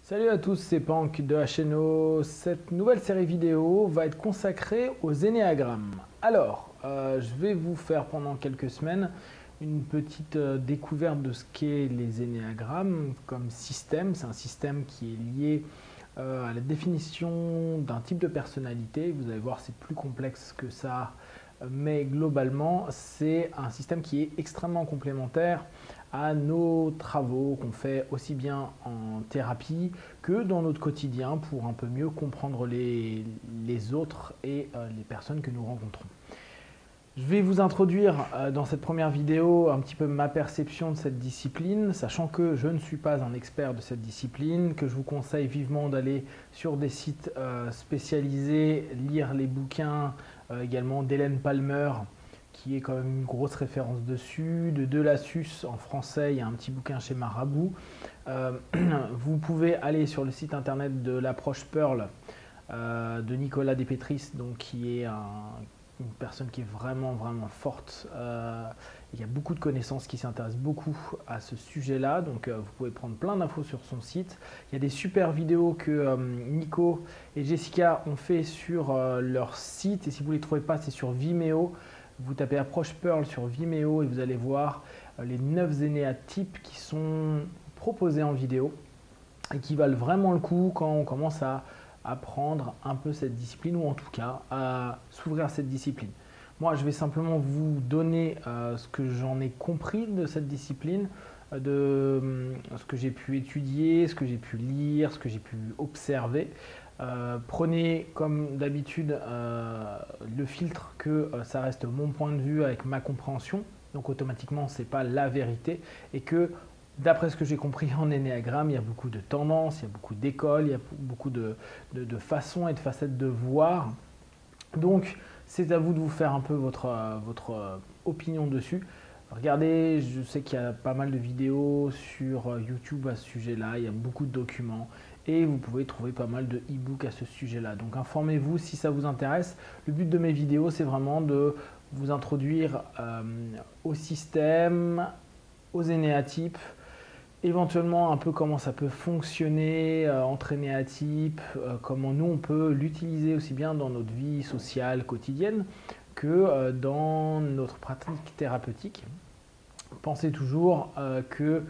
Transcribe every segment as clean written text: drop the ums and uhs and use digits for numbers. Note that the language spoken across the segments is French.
Salut à tous, c'est Pank de HNO. Cette nouvelle série vidéo va être consacrée aux énéagrammes. Alors, je vais vous faire pendant quelques semaines une petite découverte de ce qu'est les énéagrammes comme système. C'est un système qui est lié à la définition d'un type de personnalité. Vous allez voir, c'est plus complexe que ça, mais globalement, c'est un système qui est extrêmement complémentaire à nos travaux qu'on fait aussi bien en thérapie que dans notre quotidien pour un peu mieux comprendre les autres et les personnes que nous rencontrons. Je vais vous introduire dans cette première vidéo un petit peu ma perception de cette discipline, sachant que je ne suis pas un expert de cette discipline, que je vous conseille vivement d'aller sur des sites spécialisés, lire les bouquins également d'Hélène Palmer, qui est quand même une grosse référence dessus, de Delassus en français, il y a un petit bouquin chez Marabout. Vous pouvez aller sur le site internet de l'approche Pearl de Nicolas Despétris, donc qui est une personne qui est vraiment forte. Il y a beaucoup de connaissances qui s'intéressent beaucoup à ce sujet-là, donc vous pouvez prendre plein d'infos sur son site. Il y a des super vidéos que Nico et Jessica ont fait sur leur site, et si vous ne les trouvez pas, c'est sur Vimeo. Vous tapez approche Pearl sur Vimeo et vous allez voir les 9 énéatypes qui sont proposés en vidéo et qui valent vraiment le coup quand on commence à apprendre un peu cette discipline, ou en tout cas à s'ouvrir à cette discipline. Moi, je vais simplement vous donner ce que j'en ai compris de cette discipline, de ce que j'ai pu étudier, ce que j'ai pu lire, ce que j'ai pu observer. Prenez comme d'habitude le filtre que ça reste mon point de vue avec ma compréhension, donc automatiquement ce n'est pas la vérité, et que d'après ce que j'ai compris en énéagramme, il y a beaucoup de tendances, il y a beaucoup d'écoles, il y a beaucoup de façons et de facettes de voir. Donc c'est à vous de vous faire un peu votre opinion dessus. Regardez, je sais qu'il y a pas mal de vidéos sur YouTube à ce sujet-là, il y a beaucoup de documents et vous pouvez trouver pas mal de e-books à ce sujet-là. Donc informez-vous si ça vous intéresse. Le but de mes vidéos, c'est vraiment de vous introduire au système, aux énéatypes, éventuellement un peu comment ça peut fonctionner entre énéatypes, comment nous on peut l'utiliser aussi bien dans notre vie sociale quotidienne que dans notre pratique thérapeutique. Pensez toujours que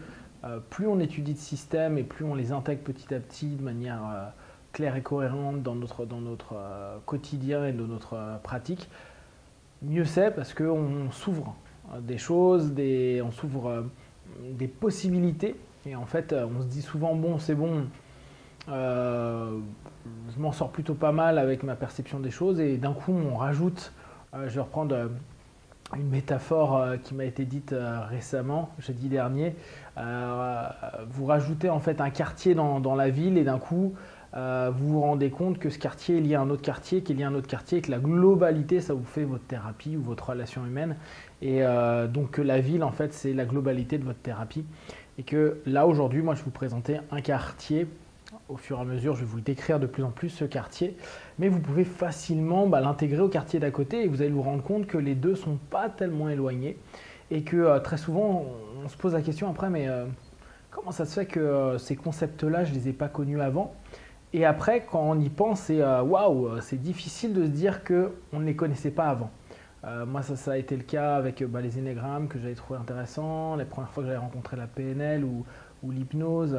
plus on étudie de systèmes et plus on les intègre petit à petit de manière claire et cohérente dans notre quotidien et dans notre pratique, mieux c'est, parce qu'on s'ouvre des choses, on s'ouvre des possibilités. Et en fait, on se dit souvent, bon, c'est bon, je m'en sors plutôt pas mal avec ma perception des choses. Et d'un coup, on rajoute, je vais reprendre une métaphore qui m'a été dite récemment, jeudi dernier. Vous rajoutez en fait un quartier dans la ville et d'un coup, vous vous rendez compte que ce quartier est lié à un autre quartier, qui est lié à un autre quartier, et que la globalité, ça vous fait votre thérapie ou votre relation humaine. Et donc que la ville, en fait, c'est la globalité de votre thérapie. Et que là, aujourd'hui, moi, je vais vous présenter un quartier. Au fur et à mesure, je vais vous le décrire de plus en plus, ce quartier. Mais vous pouvez facilement l'intégrer au quartier d'à côté et vous allez vous rendre compte que les deux ne sont pas tellement éloignés. Et que très souvent, on se pose la question après, mais comment ça se fait que ces concepts-là, je ne les ai pas connus avant? Et après, quand on y pense, c'est waouh, c'est difficile de se dire qu'on ne les connaissait pas avant. Moi, ça a été le cas avec les énégrammes que j'avais trouvé intéressants, les premières fois que j'avais rencontré la PNL ou l'hypnose.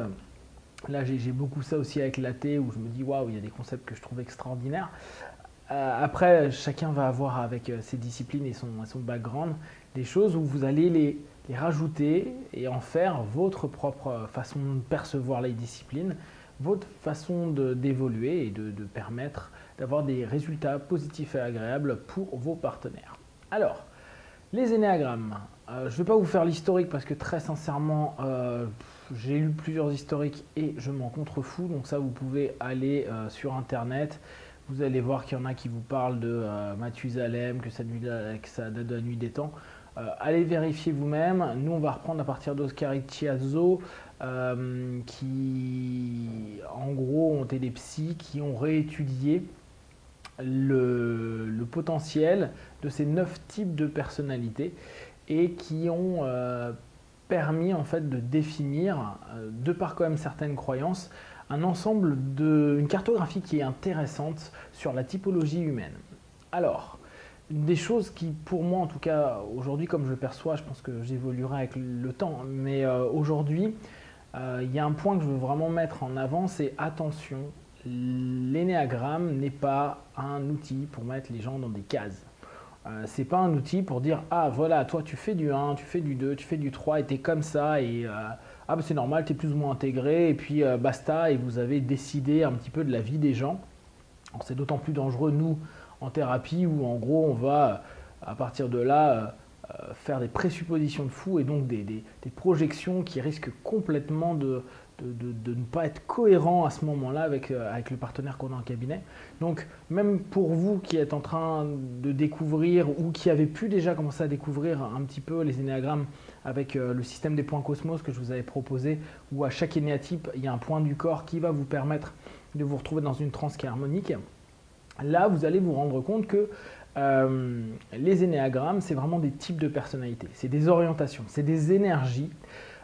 Là, j'ai beaucoup ça aussi avec l'AT où je me dis waouh, il y a des concepts que je trouve extraordinaires. Après, chacun va avoir avec ses disciplines et son background des choses où vous allez les rajouter et en faire votre propre façon de percevoir les disciplines, votre façon d'évoluer et de permettre d'avoir des résultats positifs et agréables pour vos partenaires. Alors, les énéagrammes. Je ne vais pas vous faire l'historique parce que très sincèrement, j'ai lu plusieurs historiques et je m'en contrefous. Donc ça, vous pouvez aller sur Internet. Vous allez voir qu'il y en a qui vous parlent de Mathusalem, que ça date de la nuit des temps. Allez vérifier vous-même. Nous, on va reprendre à partir d'Oscar Ichiazo, qui, en gros, ont été des psys qui ont réétudié le potentiel de ces 9 types de personnalités et qui ont permis en fait de définir, de par quand même certaines croyances, un ensemble une cartographie qui est intéressante sur la typologie humaine. Alors, une des choses qui, pour moi en tout cas, aujourd'hui comme je le perçois, je pense que j'évoluerai avec le temps, mais aujourd'hui, il y a un point que je veux vraiment mettre en avant, c'est attention, l'énéagramme n'est pas un outil pour mettre les gens dans des cases. C'est pas un outil pour dire ah voilà, toi tu fais du 1, tu fais du 2, tu fais du 3 et t'es comme ça et ah bah, c'est normal, t'es plus ou moins intégré et puis basta et vous avez décidé un petit peu de la vie des gens. C'est d'autant plus dangereux nous en thérapie où en gros on va à partir de là faire des présuppositions de fou et donc des projections qui risquent complètement de ne pas être cohérent à ce moment-là avec le partenaire qu'on a en cabinet. Donc même pour vous qui êtes en train de découvrir ou qui avez pu déjà commencer à découvrir un petit peu les énéagrammes avec le système des points Cosmos que je vous avais proposé, où à chaque énéatype il y a un point du corps qui va vous permettre de vous retrouver dans une transe qui est harmonique, là vous allez vous rendre compte que les énéagrammes, c'est vraiment des types de personnalités, c'est des orientations, c'est des énergies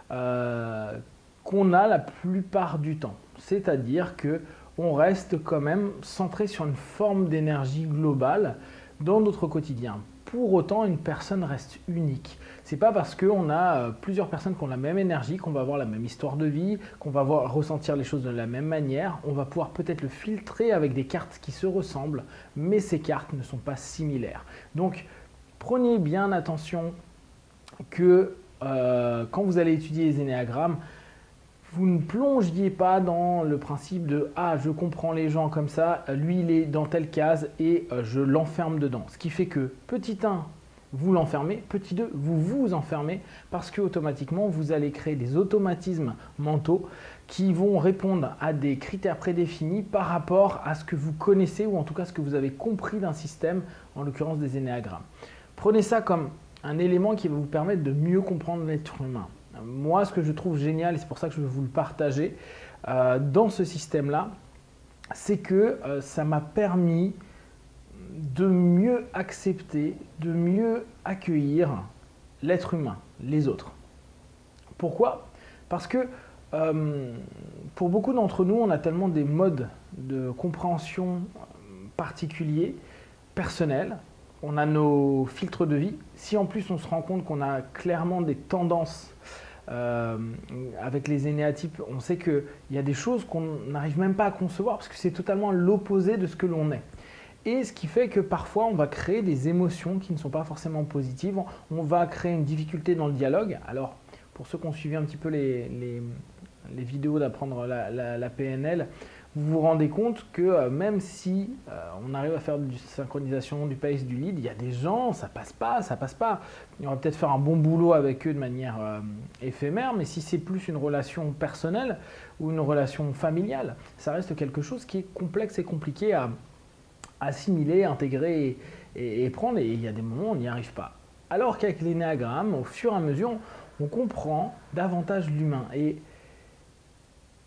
qu'on a la plupart du temps. C'est-à-dire que on reste quand même centré sur une forme d'énergie globale dans notre quotidien. Pour autant, une personne reste unique. C'est pas parce qu'on a plusieurs personnes qui ont la même énergie qu'on va avoir la même histoire de vie, qu'on va ressentir les choses de la même manière. On va pouvoir peut-être le filtrer avec des cartes qui se ressemblent, mais ces cartes ne sont pas similaires. Donc, prenez bien attention que quand vous allez étudier les énéagrammes, vous ne plongiez pas dans le principe de « Ah, je comprends les gens comme ça, lui il est dans telle case et je l'enferme dedans ». Ce qui fait que petit 1, vous l'enfermez, petit 2, vous vous enfermez parce que automatiquement vous allez créer des automatismes mentaux qui vont répondre à des critères prédéfinis par rapport à ce que vous connaissez ou en tout cas ce que vous avez compris d'un système, en l'occurrence des énéagrammes. Prenez ça comme un élément qui va vous permettre de mieux comprendre l'être humain. Moi, ce que je trouve génial, et c'est pour ça que je veux vous le partager, dans ce système-là, c'est que ça m'a permis de mieux accepter, de mieux accueillir l'être humain, les autres. Pourquoi? Parce que pour beaucoup d'entre nous, on a tellement des modes de compréhension particuliers, personnels, on a nos filtres de vie. Si en plus on se rend compte qu'on a clairement des tendances avec les énéatypes, on sait qu'il y a des choses qu'on n'arrive même pas à concevoir parce que c'est totalement l'opposé de ce que l'on est. Et ce qui fait que parfois on va créer des émotions qui ne sont pas forcément positives, on va créer une difficulté dans le dialogue. Alors pour ceux qui ont suivi un petit peu les vidéos d'apprendre la PNL, vous vous rendez compte que même si on arrive à faire du synchronisation, du pace, du lead, il y a des gens, ça passe pas, ça passe pas. On va peut-être faire un bon boulot avec eux de manière éphémère, mais si c'est plus une relation personnelle ou une relation familiale, ça reste quelque chose qui est complexe et compliqué à assimiler, intégrer et prendre, et il y a des moments où on n'y arrive pas. Alors qu'avec l'énéagramme, au fur et à mesure, on comprend davantage l'humain et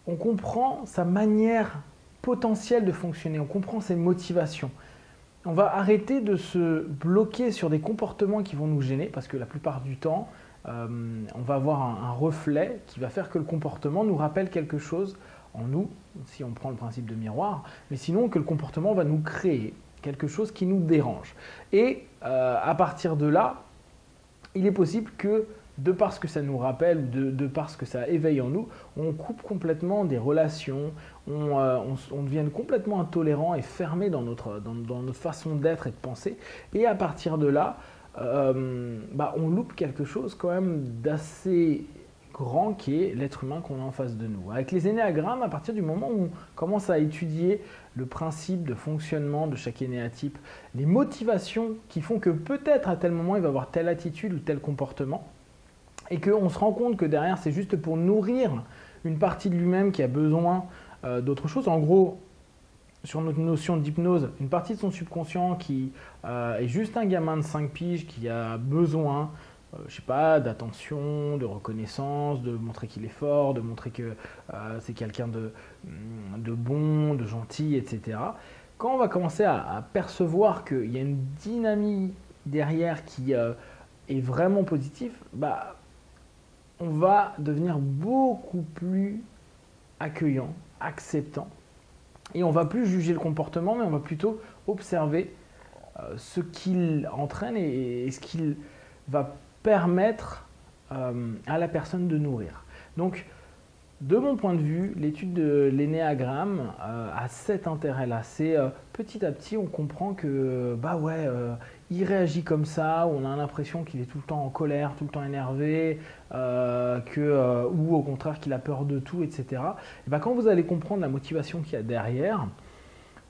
on comprend sa manière potentielle de fonctionner, on comprend ses motivations. On va arrêter de se bloquer sur des comportements qui vont nous gêner parce que la plupart du temps, on va avoir un reflet qui va faire que le comportement nous rappelle quelque chose en nous, si on prend le principe de miroir, mais sinon que le comportement va nous créer quelque chose qui nous dérange. Et à partir de là, il est possible que de par ce que ça nous rappelle, de par ce que ça éveille en nous, on coupe complètement des relations, on devienne complètement intolérant et fermé dans notre façon d'être et de penser. Et à partir de là, on loupe quelque chose quand même d'assez grand qui est l'être humain qu'on a en face de nous. Avec les énéagrammes, à partir du moment où on commence à étudier le principe de fonctionnement de chaque énéatype, les motivations qui font que peut-être à tel moment il va avoir telle attitude ou tel comportement, et qu'on se rend compte que derrière c'est juste pour nourrir une partie de lui-même qui a besoin d'autre chose. En gros, sur notre notion d'hypnose, une partie de son subconscient qui est juste un gamin de 5 piges qui a besoin je sais pas, d'attention, de reconnaissance, de montrer qu'il est fort, de montrer que c'est quelqu'un de bon, de gentil, etc. Quand on va commencer à percevoir qu'il y a une dynamique derrière qui est vraiment positive, on va devenir beaucoup plus accueillant, acceptant. Et on va plus juger le comportement, mais on va plutôt observer ce qu'il entraîne et ce qu'il va permettre à la personne de nourrir. Donc, de mon point de vue, l'étude de l'énéagramme a cet intérêt-là. C'est petit à petit, on comprend que bah ouais, il réagit comme ça, on a l'impression qu'il est tout le temps en colère, tout le temps énervé, ou au contraire qu'il a peur de tout, etc. Et bah, quand vous allez comprendre la motivation qu'il y a derrière,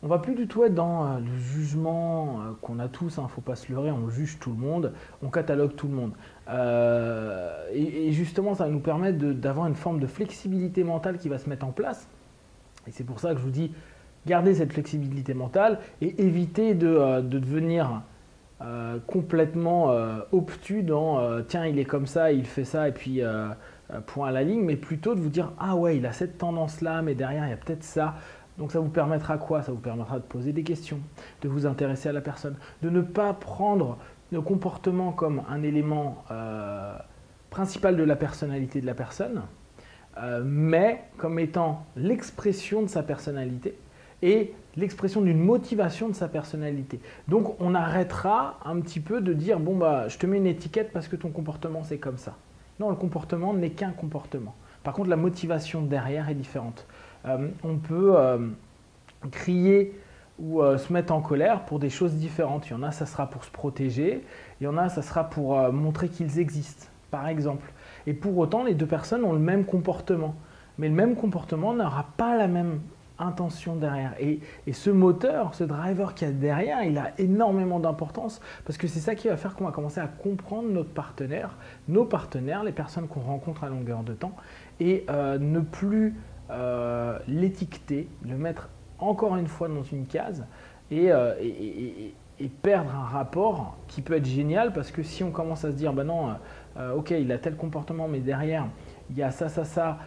on va plus du tout être dans le jugement qu'on a tous, hein, faut pas se leurrer, on juge tout le monde, on catalogue tout le monde. Et justement, ça va nous permettre d'avoir une forme de flexibilité mentale qui va se mettre en place. Et c'est pour ça que je vous dis, gardez cette flexibilité mentale et évitez de devenir complètement obtus dans tiens, il est comme ça, il fait ça, et puis point à la ligne, mais plutôt de vous dire ah ouais, il a cette tendance-là, mais derrière, il y a peut-être ça. Donc ça vous permettra quoi? Ça vous permettra de poser des questions, de vous intéresser à la personne, de ne pas prendre le comportement comme un élément principal de la personnalité de la personne, mais comme étant l'expression de sa personnalité et l'expression d'une motivation de sa personnalité. Donc on arrêtera un petit peu de dire bon bah je te mets une étiquette parce que ton comportement c'est comme ça. Non, le comportement n'est qu'un comportement. Par contre, la motivation derrière est différente. On peut crier ou se mettre en colère pour des choses différentes. Il y en a, ça sera pour se protéger. Il y en a, ça sera pour montrer qu'ils existent, par exemple. Et pour autant, les deux personnes ont le même comportement. Mais le même comportement n'aura pas la même intention derrière. Et ce moteur, ce driver qu'il y a derrière, il a énormément d'importance parce que c'est ça qui va faire qu'on va commencer à comprendre notre partenaire, nos partenaires, les personnes qu'on rencontre à longueur de temps et ne plus l'étiqueter, le mettre encore une fois dans une case et perdre un rapport qui peut être génial parce que si on commence à se dire bah non, ok, il a tel comportement, mais derrière il y a ça,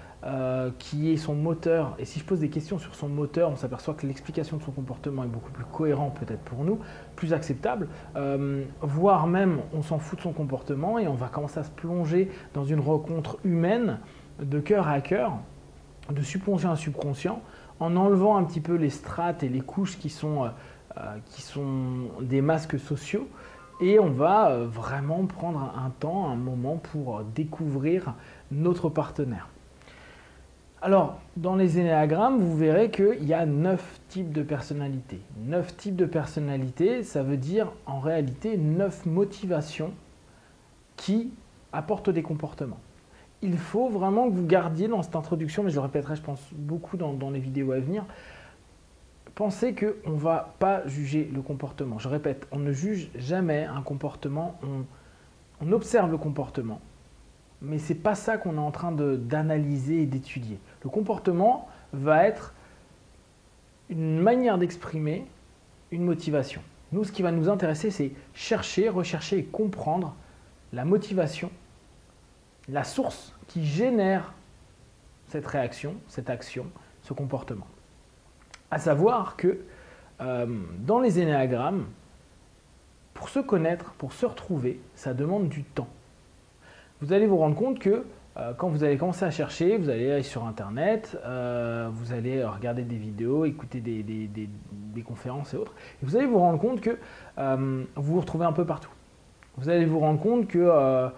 qui est son moteur. Et si je pose des questions sur son moteur, on s'aperçoit que l'explication de son comportement est beaucoup plus cohérent peut-être pour nous, plus acceptable, voire même on s'en fout de son comportement et on va commencer à se plonger dans une rencontre humaine de cœur à cœur, de subconscient à subconscient, en enlevant un petit peu les strates et les couches qui sont des masques sociaux. Et on va vraiment prendre un temps, un moment pour découvrir notre partenaire. Alors, dans les énéagrammes, vous verrez qu'il y a 9 types de personnalités. 9 types de personnalités, ça veut dire en réalité 9 motivations qui apportent des comportements. Il faut vraiment que vous gardiez dans cette introduction, mais je le répéterai, je pense, beaucoup dans les vidéos à venir, pensez qu'on ne va pas juger le comportement. Je répète, on ne juge jamais un comportement, on observe le comportement. Mais ce n'est pas ça qu'on est en train d'analyser et d'étudier. Le comportement va être une manière d'exprimer une motivation. Nous, ce qui va nous intéresser, c'est chercher, rechercher et comprendre la motivation, la source qui génère cette réaction, cette action, ce comportement. À savoir que dans les énéagrammes, pour se connaître, pour se retrouver, ça demande du temps. Vous allez vous rendre compte que quand vous allez commencer à chercher, vous allez aller sur Internet, vous allez regarder des vidéos, écouter des conférences et autres, et vous allez vous rendre compte que vous vous retrouvez un peu partout. Vous allez vous rendre compte que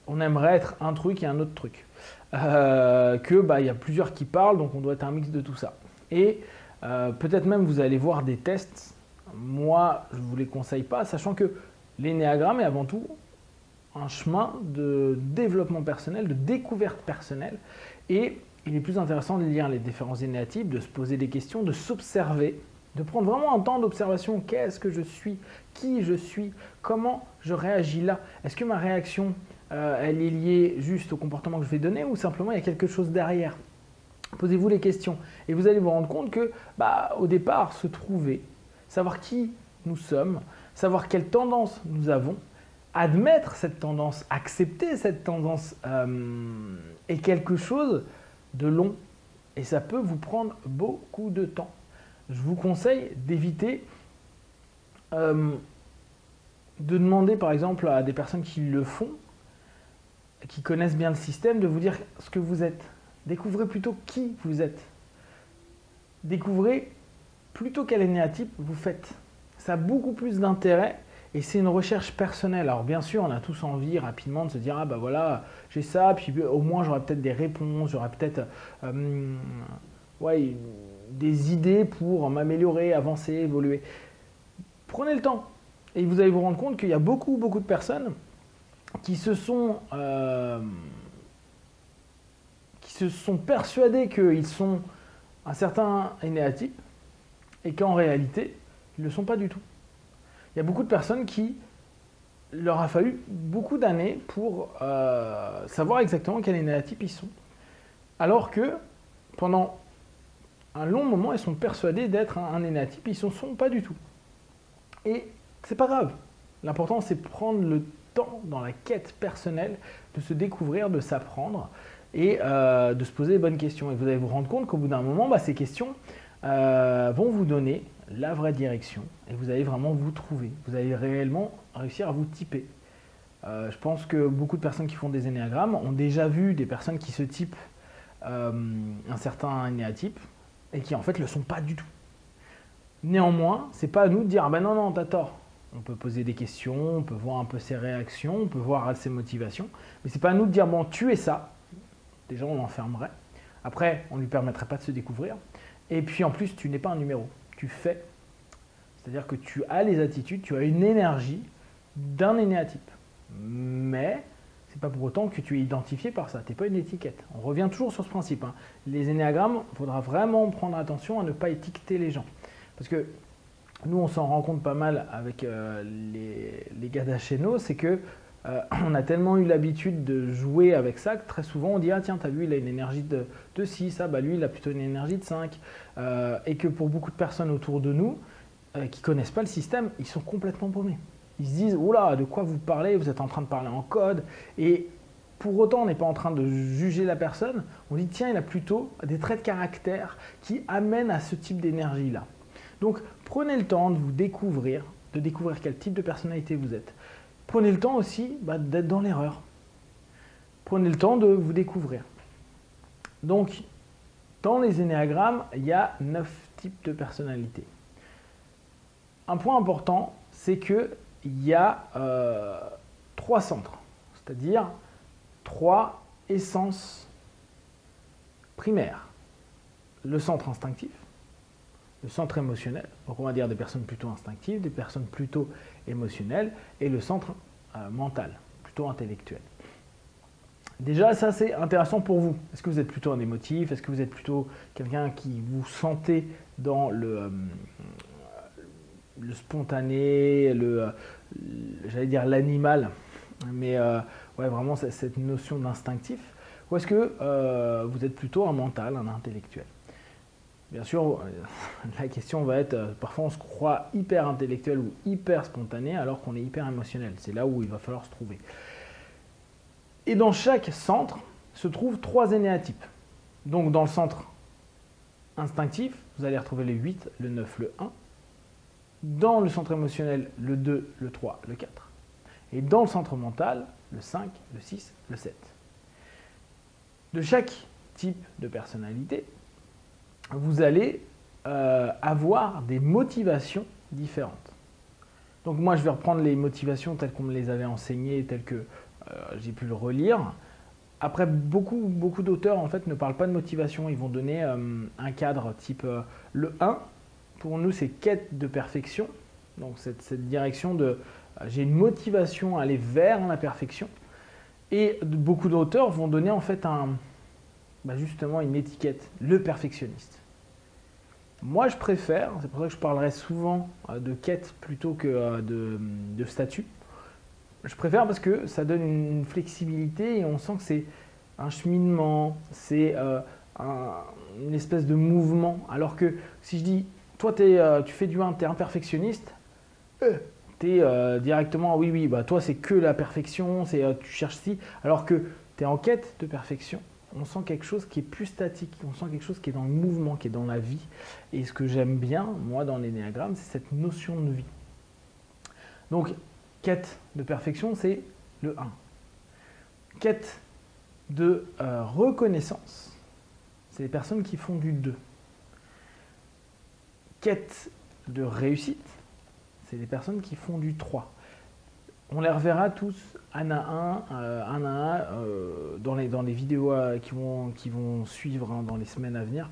on aimerait être un truc et un autre truc. Que y a plusieurs qui parlent, donc on doit être un mix de tout ça. Et peut-être même vous allez voir des tests. Moi, je ne vous les conseille pas, sachant que l'énéagramme est avant tout un chemin de développement personnel, de découverte personnelle. Et il est plus intéressant de lire les différents énéatypes, de se poser des questions, de s'observer, de prendre vraiment un temps d'observation. Qu'est-ce que je suis? Qui je suis? Comment je réagis là? Est-ce que ma réaction, elle est liée juste au comportement que je vais donner ou simplement il y a quelque chose derrière? Posez-vous les questions et vous allez vous rendre compte que au départ, se trouver, savoir qui nous sommes, savoir quelle tendance nous avons, admettre cette tendance, accepter cette tendance est quelque chose de long et ça peut vous prendre beaucoup de temps. Je vous conseille d'éviter de demander par exemple à des personnes qui le font qui connaissent bien le système de vous dire ce que vous êtes. Découvrez plutôt qui vous êtes. Découvrez plutôt quel énéatype vous faites. Ça a beaucoup plus d'intérêt et c'est une recherche personnelle. Alors bien sûr, on a tous envie rapidement de se dire « Ah bah voilà, j'ai ça, puis au moins j'aurai peut-être des réponses, j'aurai peut-être ouais, des idées pour m'améliorer, avancer, évoluer. » Prenez le temps et vous allez vous rendre compte qu'il y a beaucoup de personnes qui se sont persuadées qu'ils sont un certain énéatype et qu'en réalité, ils ne le sont pas du tout. Il y a beaucoup de personnes qui leur a fallu beaucoup d'années pour savoir exactement quel énéatype ils sont. Alors que pendant un long moment, ils sont persuadés d'être un énéatype, ils ne sont pas du tout. Et c'est pas grave. L'important, c'est prendre le temps dans la quête personnelle de se découvrir, de s'apprendre et de se poser les bonnes questions. Et vous allez vous rendre compte qu'au bout d'un moment, ces questions vont vous donner la vraie direction et vous allez vraiment vous trouver. Vous allez réellement réussir à vous typer. Je pense que beaucoup de personnes qui font des énéagrammes ont déjà vu des personnes qui se typent un certain énéatype et qui en fait ne le sont pas du tout. Néanmoins, c'est pas à nous de dire ah ben non, t'as tort. On peut poser des questions, on peut voir un peu ses réactions, on peut voir ses motivations, mais c'est pas à nous de dire bon, tu es ça. Déjà, on l'enfermerait. Après, on ne lui permettrait pas de se découvrir. Et puis en plus, tu n'es pas un numéro. Tu fais. C'est-à-dire que tu as les attitudes, tu as une énergie d'un énéatype. Mais ce n'est pas pour autant que tu es identifié par ça. Tu n'es pas une étiquette. On revient toujours sur ce principe. Les énéagrammes, il faudra vraiment prendre attention à ne pas étiqueter les gens. Parce que nous, on s'en rend compte pas mal avec les gars d'Achéno, c'est que on a tellement eu l'habitude de jouer avec ça que très souvent on dit ah tiens, t'as vu, il a une énergie de 6, lui il a plutôt une énergie de 5. Et que pour beaucoup de personnes autour de nous qui ne connaissent pas le système, ils sont complètement paumés. Ils se disent oula, de quoi vous parlez, vous êtes en train de parler en code. Et pour autant, on n'est pas en train de juger la personne. On dit tiens, il a plutôt des traits de caractère qui amènent à ce type d'énergie-là. Donc prenez le temps de vous découvrir, de découvrir quel type de personnalité vous êtes. Prenez le temps aussi d'être dans l'erreur. Prenez le temps de vous découvrir. Donc, dans les énéagrammes, il y a 9 types de personnalités. Un point important, c'est qu'il y a 3 centres, c'est-à-dire 3 essences primaires. Le centre instinctif, le centre émotionnel, donc on va dire des personnes plutôt instinctives, des personnes plutôt émotionnelles, et le centre mental, plutôt intellectuel. Déjà, ça c'est intéressant pour vous. Est-ce que vous êtes plutôt un émotif? Est-ce que vous êtes plutôt quelqu'un qui vous sentez dans le spontané, j'allais dire l'animal, mais ouais, vraiment cette notion d'instinctif? Ou est-ce que vous êtes plutôt un mental, un intellectuel? Bien sûr, la question va être, parfois on se croit hyper intellectuel ou hyper spontané alors qu'on est hyper émotionnel. C'est là où il va falloir se trouver. Et dans chaque centre se trouvent 3 énéatypes. Donc dans le centre instinctif, vous allez retrouver le 8, le 9, le 1. Dans le centre émotionnel, le 2, le 3, le 4. Et dans le centre mental, le 5, le 6, le 7. De chaque type de personnalité, vous allez avoir des motivations différentes. Donc moi, je vais reprendre les motivations telles qu'on me les avait enseignées, telles que j'ai pu le relire. Après, beaucoup d'auteurs en fait ne parlent pas de motivation. Ils vont donner un cadre type le 1. Pour nous, c'est quête de perfection. Donc cette direction de j'ai une motivation à aller vers la perfection. Et beaucoup d'auteurs vont donner en fait justement une étiquette, le perfectionniste. Moi, je préfère, c'est pour ça que je parlerai souvent de quête plutôt que de statut. Je préfère parce que ça donne une flexibilité et on sent que c'est un cheminement, c'est une espèce de mouvement. Alors que si je dis, toi tu fais du 1, tu es un perfectionniste, tu es directement, oui, toi c'est que la perfection, tu cherches ci, alors que tu es en quête de perfection. On sent quelque chose qui est plus statique, on sent quelque chose qui est dans le mouvement, qui est dans la vie. Et ce que j'aime bien, moi, dans l'énéagramme, c'est cette notion de vie. Donc, quête de perfection, c'est le 1. Quête de reconnaissance, c'est les personnes qui font du 2. Quête de réussite, c'est les personnes qui font du 3. On les reverra tous un à un, dans les vidéos qui vont suivre dans les semaines à venir,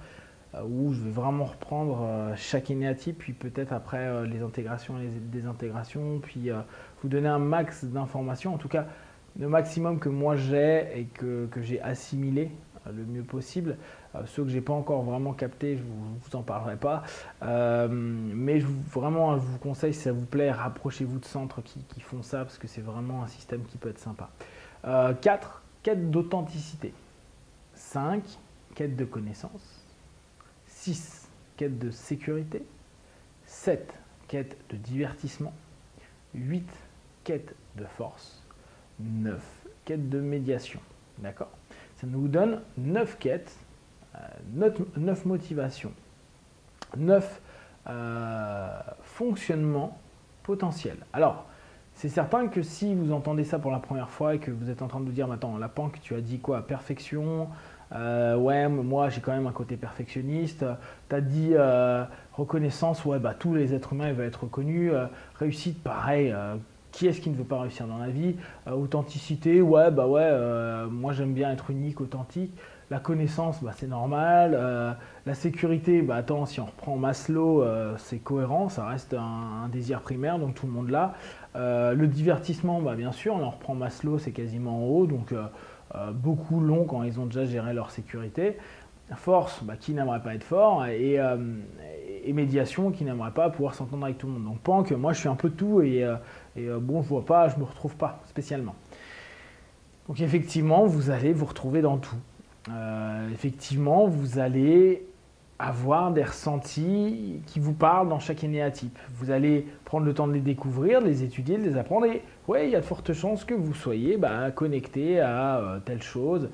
où je vais vraiment reprendre chaque énéatype, puis peut-être après les intégrations et les désintégrations, puis vous donner un max d'informations, en tout cas le maximum que moi j'ai et que j'ai assimilé le mieux possible. Ceux que j'ai pas encore vraiment capté, je vous en parlerai pas. Mais vraiment, je vous conseille, si ça vous plaît, rapprochez-vous de centres qui font ça, parce que c'est vraiment un système qui peut être sympa. 4, quête d'authenticité. 5, quête de connaissance. 6, quête de sécurité. 7, quête de divertissement. 8, quête de force. 9, quête de médiation. D'accord? Ça nous donne 9 quêtes, 9 motivations, 9 fonctionnements potentiels. Alors, c'est certain que si vous entendez ça pour la première fois et que vous êtes en train de vous dire, attends, la Pank, tu as dit quoi? Perfection, ouais, moi j'ai quand même un côté perfectionniste. Tu as dit reconnaissance, ouais, bah tous les êtres humains ils veulent être reconnus. Réussite, pareil. Qui est-ce qui ne veut pas réussir dans la vie? Authenticité, ouais, bah ouais, moi j'aime bien être unique, authentique. La connaissance, bah, c'est normal. La sécurité, bah attends, si on reprend Maslow, c'est cohérent, ça reste un désir primaire, donc tout le monde l'a. Le divertissement, bah, bien sûr, là on reprend Maslow, c'est quasiment en haut, donc beaucoup l'ont quand ils ont déjà géré leur sécurité. Force, bah, qui n'aimerait pas être fort, et médiation, qui n'aimerait pas pouvoir s'entendre avec tout le monde. Donc Pank, moi je suis un peu de tout, et bon, je vois pas, je me retrouve pas spécialement. Donc effectivement, vous allez vous retrouver dans tout. Effectivement, vous allez avoir des ressentis qui vous parlent dans chaque énéatype. Vous allez prendre le temps de les découvrir, de les étudier, de les apprendre, et ouais, il y a de fortes chances que vous soyez connecté à telle chose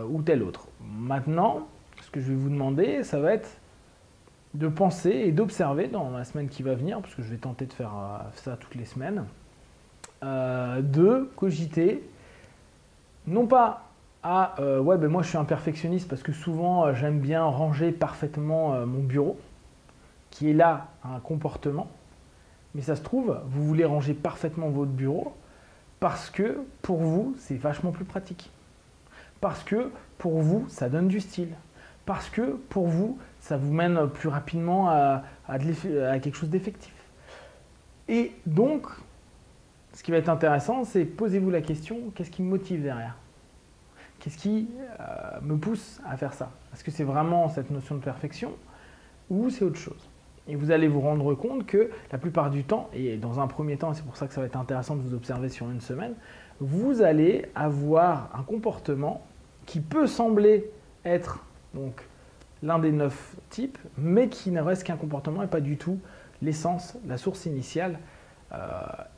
ou telle autre. Maintenant, ce que je vais vous demander, ça va être de penser et d'observer dans la semaine qui va venir, parce que je vais tenter de faire ça toutes les semaines, de cogiter, non pas ouais, ben moi je suis un perfectionniste parce que souvent j'aime bien ranger parfaitement mon bureau, qui est là un comportement, mais ça se trouve, vous voulez ranger parfaitement votre bureau parce que pour vous c'est vachement plus pratique, parce que pour vous ça donne du style, parce que pour vous ça vous mène plus rapidement à quelque chose d'effectif. Et donc, ce qui va être intéressant, c'est posez-vous la question, qu'est-ce qui me motive derrière? Qu'est-ce qui me pousse à faire ça? Est-ce que c'est vraiment cette notion de perfection ou c'est autre chose? Et vous allez vous rendre compte que la plupart du temps, et dans un premier temps, c'est pour ça que ça va être intéressant de vous observer sur une semaine, vous allez avoir un comportement qui peut sembler être donc l'un des 9 types, mais qui ne reste qu'un comportement et pas du tout l'essence, la source initiale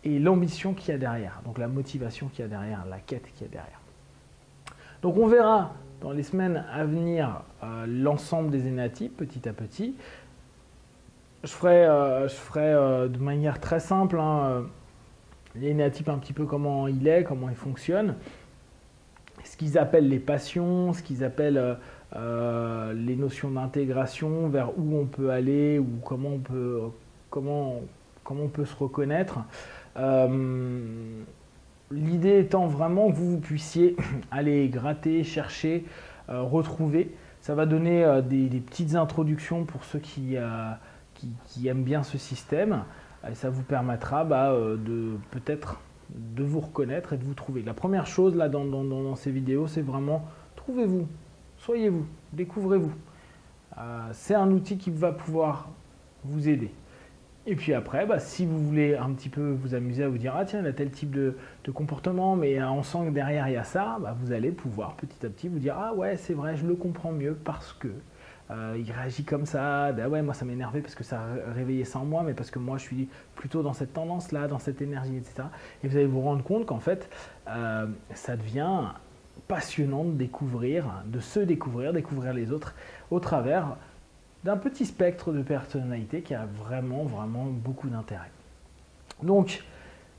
et l'ambition qu'il y a derrière, donc la motivation qu'il y a derrière, la quête qu'il y a derrière. Donc on verra dans les semaines à venir l'ensemble des énéatypes petit à petit. Je ferai de manière très simple l'énéatype un petit peu comment il est, comment il fonctionne, ce qu'ils appellent les passions, ce qu'ils appellent les notions d'intégration, vers où on peut aller ou comment on peut se reconnaître. L'idée étant vraiment que vous puissiez aller gratter, chercher, retrouver. Ça va donner des petites introductions pour ceux qui aiment bien ce système. Et ça vous permettra de peut-être de vous reconnaître et de vous trouver. La première chose là dans ces vidéos, c'est vraiment trouvez-vous, soyez-vous, découvrez-vous. C'est un outil qui va pouvoir vous aider. Et puis après, si vous voulez un petit peu vous amuser à vous dire « Ah tiens, il a tel type de comportement, mais on sent que derrière il y a ça », vous allez pouvoir petit à petit vous dire « Ah ouais, c'est vrai, je le comprends mieux parce que il réagit comme ça, ah ouais, moi ça m'énervait parce que ça réveillait ça en moi, mais parce que moi je suis plutôt dans cette tendance-là, dans cette énergie, etc. » Et vous allez vous rendre compte qu'en fait, ça devient passionnant de découvrir, découvrir les autres au travers d'un petit spectre de personnalité qui a vraiment beaucoup d'intérêt. Donc,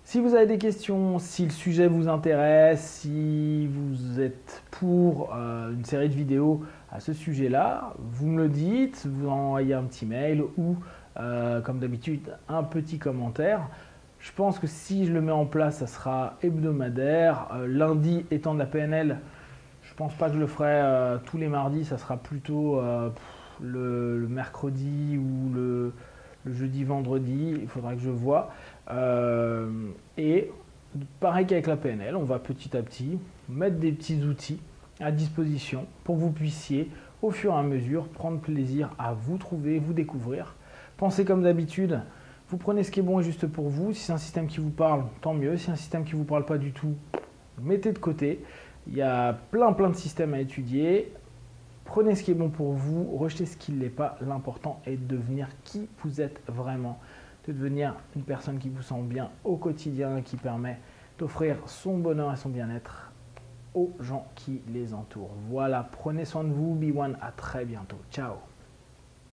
Si vous avez des questions, si le sujet vous intéresse, si vous êtes pour une série de vidéos à ce sujet-là, vous me le dites, vous envoyez un petit mail ou comme d'habitude un petit commentaire. Je pense que si je le mets en place, ça sera hebdomadaire. Lundi étant de la PNL, je pense pas que je le ferai tous les mardis, ça sera plutôt le mercredi ou le jeudi, vendredi, il faudra que je vois. Et pareil qu'avec la PNL, on va petit à petit mettre des petits outils à disposition pour que vous puissiez au fur et à mesure prendre plaisir à vous trouver, vous découvrir. Pensez comme d'habitude, vous prenez ce qui est bon et juste pour vous. Si c'est un système qui vous parle, tant mieux. Si c'est un système qui ne vous parle pas du tout, mettez de côté. Il y a plein de systèmes à étudier. Prenez ce qui est bon pour vous, rejetez ce qui ne l'est pas. L'important est de devenir qui vous êtes vraiment, de devenir une personne qui vous sent bien au quotidien, qui permet d'offrir son bonheur et son bien-être aux gens qui les entourent. Voilà, prenez soin de vous, Be One, à très bientôt. Ciao.